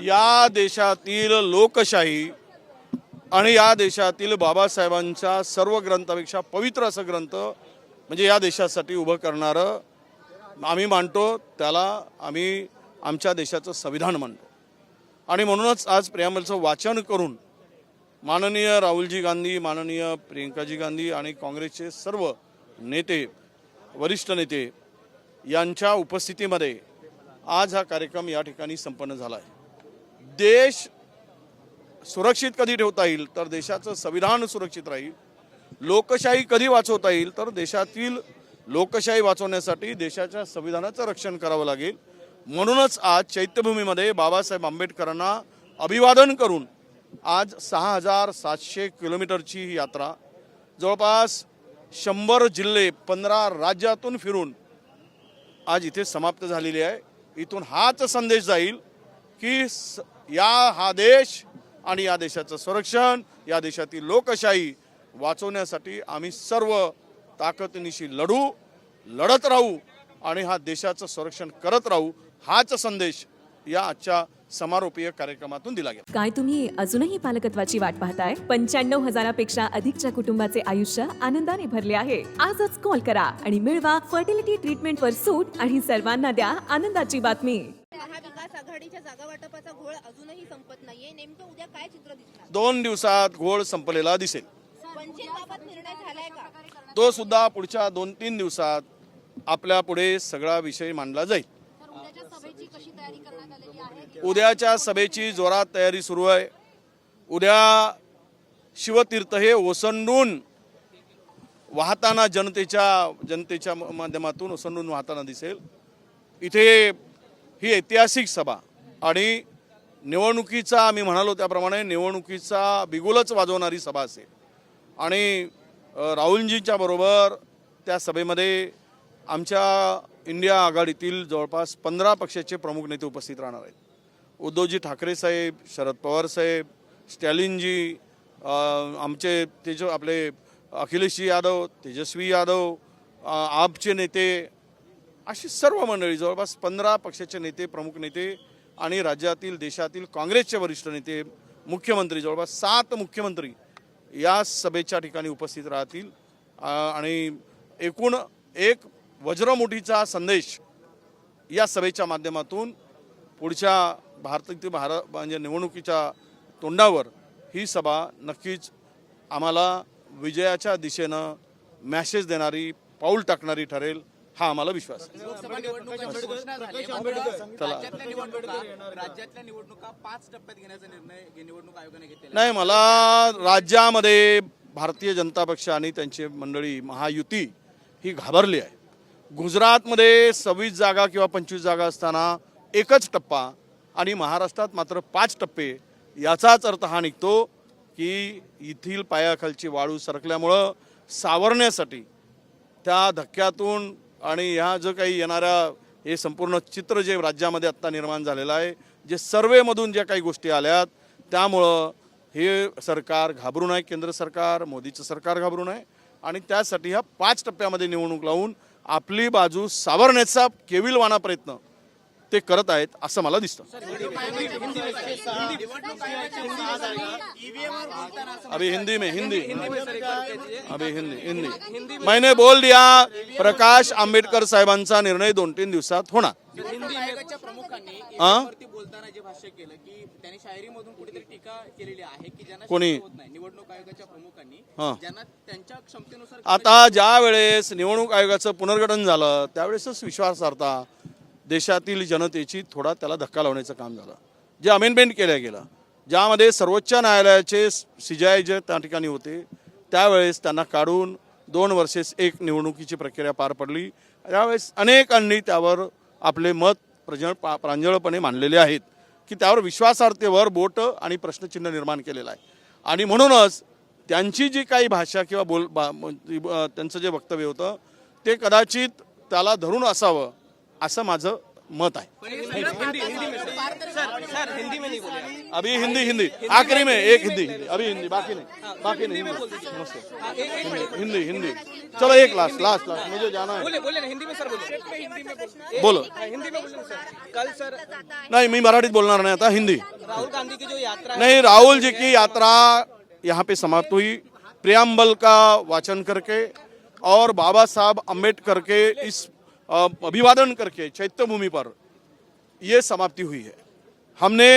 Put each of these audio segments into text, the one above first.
या देशातील लोकशाही आणि या देशातील बाबासाहेबांच्या सर्व ग्रंथापेक्षा पवित्र असं ग्रंथ म्हणजे या देशासाठी उभं करणारं आम्ही मानतो, त्याला आम्ही आमच्या देशाचं संविधान मानतो. आणि म्हणूनच आज प्रियांबलचं वाचन करून माननीय राहुलजी गांधी, माननीय प्रियंकाजी गांधी आणि काँग्रेसचे सर्व नेते, वरिष्ठ नेते यांच्या उपस्थितीमध्ये आज हा कार्यक्रम या ठिकाणी संपन्न झाला आहे. देश सुरक्षित कधी ठेवता येईल तर देशाचं संविधान सुरक्षित राहील. लोकशाही कधी वाचवता येईल तर देशातील लोकशाही वाचवण्यासाठी देशाच्या संविधानाचं रक्षण करावं लागेल. म्हणूनच आज चैत्यभूमीमध्ये बाबासाहेब आंबेडकरांना अभिवादन करून आज 6700 किलोमीटरची ही यात्रा जवळपास 100 जिल्हे 15 राज्यातून फिरून आज इथे समाप्त झालेली आहे. इथून हाच संदेश जाईल की हा देश आणि या देशाचं संरक्षण, या देशातील लोकशाही वाचवण्यासाठी आम्ही सर्व ताकदीनिशी लढत राहू आणि हा देशाचं संरक्षण करत राहू, हाच संदेश या आजच्या समारोपीय कार्यक्रमातून दिला गेला. काय तुम्ही अजूनही पालकत्वाची वाट पाहताय? 95,000पेक्षा अधिकच्या कुटुंबाचे आयुष्य आनंदाने भरले आहे. आजच कॉल करा आणि मिळवा फर्टिलिटी ट्रीटमेंटवर सूट आणि सर्वांना द्या आनंदाची बातमी. महाविकास आघाडीच्या जागा वाटपाचा घोळ अजूनही संपत नाहीये. नेमकं उद्या काय चित्र दिसणार? 2 दिवसात घोळ संपलेला दिसेल. वंचितबाबत निर्णय झालाय का? तो सुद्धा पुढच्या 2-3 दिवसात आपल्या पुढे सगळा विषय मांडला जाईल. उद्याच्या सभेची जोरात तयारी सुरू आहे. उद्या शिवतीर्थ हे ओसंडून वाहताना जनतेच्या माध्यमातून ओसंडून वाहताना दिसेल. इथे ही ऐतिहासिक सभा आणि निवडणुकीचा आम्ही म्हणालो त्याप्रमाणे निवडणुकीचा बिगुलच वाजवणारी सभा असेल. आणि राहुलजींच्या बरोबर त्या सभेमध्ये आमच्या इंडिया आघाडीतील जवळपास 15 पक्षाचे प्रमुख नेते उपस्थित राहणार आहेत. उद्धवजी ठाकरे साहेब, शरद पवार साहेब, स्टॅलिनजी, आमचे आपले अखिलेशजी यादव, तेजस्वी यादव, आपचे नेते, अशी सर्व मंडळी जवळपास 15 पक्षाचे नेते, प्रमुख नेते आणि राज्यातील देशातील काँग्रेसचे वरिष्ठ नेते, मुख्यमंत्री जवळपास 7 मुख्यमंत्री या सभेच्या ठिकाणी उपस्थित राहतील. आणि एकूण एक वज्रमुठीचा संदेश या सभेच्या माध्यमातून पुढच्या म्हणजे निवडणुकीच्या तोंडावर ही सभा नक्कीच आम्हाला विजयाच्या दिशेनं मॅसेज देणारी, पाऊल टाकणारी ठरेल, हा आम्हाला विश्वास आहे. राज्यातल्या निवडणुका 5 टप्प्यात घेण्याचा निर्णय निवडणूक आयोगाने घेतलेला नाही. मला राज्यामध्ये भारतीय जनता पक्ष आणि त्यांची मंडळी महायुती ही घाबरली आहे. गुजरातमध्ये 26 जागा किंवा 25 जागा असताना एकच टप्पा आणि महाराष्ट्रात मात्र 5 टप्पे. याचाच अर्थ हा निघतो की येथील पायाखालची वाळू सरकल्यामुळं सावरण्यासाठी त्या धक्क्यातून आणि ह्या जो काही येणाऱ्या हे संपूर्ण चित्र जे राज्यामध्ये आत्ता निर्माण झालेलं आहे, जे सर्वेमधून ज्या काही गोष्टी आल्यात, त्यामुळं हे सरकार घाबरू नये, केंद्र सरकार, मोदीचं सरकार घाबरू नये आणि त्यासाठी ह्या 5 टप्प्यामध्ये निवडणूक लावून आपली बाजू सावरण्याचा केविलवाणा प्रयत्न ते करत आहेत असं मला दिसतं. अभी हिंदी मैंने बोल दिया. प्रकाश आंबेडकर साहेबांचा निर्णय 2-3 दिवसात होणार. निवडणूक आयोगाच्या प्रमुखांनी यावरती बोलताना जे भाष्य केलं की त्यांनी शायरीमधून कुठेतरी टीका केलेली आहे की ज्यांना कोणी होत नाही. निवडणूक आयोगाच्या प्रमुखांनी ज्यांना त्यांच्या क्षमतेनुसार आता ज्या वेळेस निवडणूक आयोगाचं पुनर्गठन झालं त्यावेळेसच विश्वासार्हता देशातील जनतेची थोडा त्याला धक्का लावण्याचं काम झालं. जे अमेंडमेंट केलं गेलं, ज्यामध्ये सर्वोच्च न्यायालयाचे CJI जे त्या ठिकाणी होते, त्यावेळेस त्यांना काढून 2 वर्षेस एक निवडणुकीची प्रक्रिया पार पडली. त्यावेळेस अनेकांनी त्यावर आपले मत प्रांजळपणे मांडलेले आहेत की त्यावर विश्वासार्हतेवर बोट आणि प्रश्नचिन्ह निर्माण केलेलं आहे. आणि म्हणूनच त्यांची जी काही भाषा किंवा त्यांचं जे वक्तव्य होतं ते कदाचित त्याला धरून असावं असं माझं मत आहे. अभी हिंदी आखिरी में एक हिंदी अभी हिंदी बाकी नहीं हिंदी चलो एक लास्ट मुझे जाना है. बोले ना हिंदी में सर बोलो हिंदी में बोले सर. कल सर नाही मी मराठीत बोलणार नाही आता हिंदी. राहुल गांधी की जो यात्रा है, नहीं, राहुल जी की यात्रा यहाँ पे समाप्त हुई प्रियम्बल का वाचन करके और बाबा साहब अम्बेडकर के इस अभिवादन करके चैत्य भूमि पर ये समाप्ति हुई है। हमने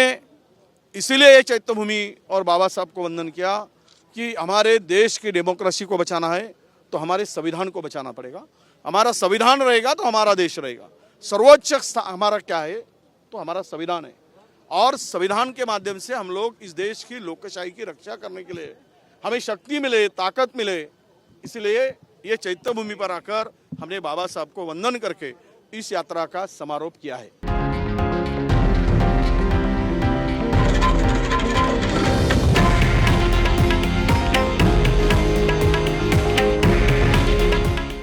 इसीलिए ये चैत्य भूमि और बाबा साहब को वंदन किया कि हमारे देश की डेमोक्रेसी को बचाना है तो हमारे संविधान को बचाना पड़ेगा। हमारा संविधान रहेगा तो हमारा देश रहेगा। सर्वोच्च हमारा क्या है तो हमारा संविधान है, और संविधान के माध्यम से हम लोग इस देश की लोकशाही की रक्षा करने के लिए हमें शक्ति मिले, ताकत मिले, इसलिए ये चैत्य भूमि पर आकर हमने बाबा साहब को वंदन करके इस यात्रा का समारोप किया है।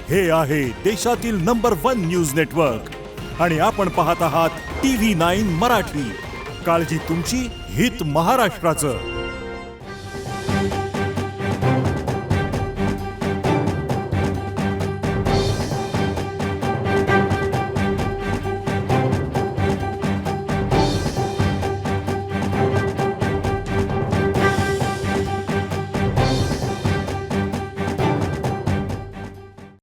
हे आहे देशातील नंबर 1 न्यूज नेटवर्क आणि आपण पाहत आहात TV9 मराठी। काळजी तुमची, हित महाराष्ट्राचं।